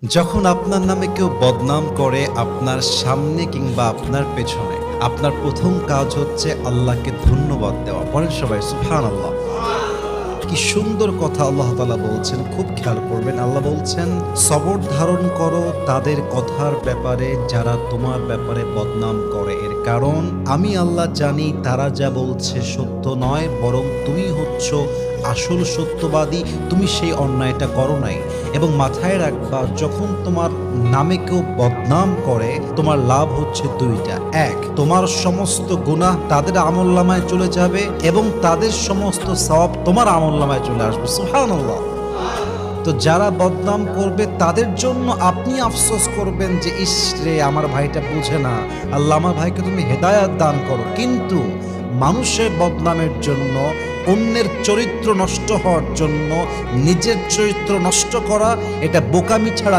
যখন আপনার নামে কেউ বদনাম করে আপনার সামনে কিংবা আপনার পেছনে, আপনার প্রথম কাজ হচ্ছে আল্লাহকে ধন্যবাদ দেওয়া। বলেন সবাই সুবহানাল্লাহ। কি সুন্দর কথা আল্লাহ তাআলা বলছেন, খুব খেয়াল করবেন। আল্লাহ বলছেন, সবর ধারণ করো তাদের কথার ব্যাপারে যারা তোমার ব্যাপারে বদনাম করে। এর কারণ আমি আল্লাহ জানি তারা যা বলছে সত্য নয়, বরং তুমি হচ্ছ আসল সত্যবাদী। তুমি সেই অন্যায়টা করো নাই। এবং মাথায় রাখবা, যখন তোমার নামে কেউ বদনাম করে তোমার লাভ হচ্ছে দুইটা। এক, তোমার সমস্ত গুনাহ তাদের আমলনামায় চলে যাবে এবং তাদের সমস্ত সওয়াব তোমার আমলনামায় চলে আসবে। সুবহানাল্লাহ। তো যারা বদনাম করবে তাদের জন্য আপনি আফসোস করবেন যে ইস রে, আমার ভাইটা বুঝে না, আল্লাহ আমার ভাইকে তুমি হেদায়াত দান করো। কিন্তু মানুষের বদনামের জন্য, অন্যের চরিত্র নষ্ট হওয়ার জন্য নিজের চরিত্র নষ্ট করা, এটা বোকামি ছাড়া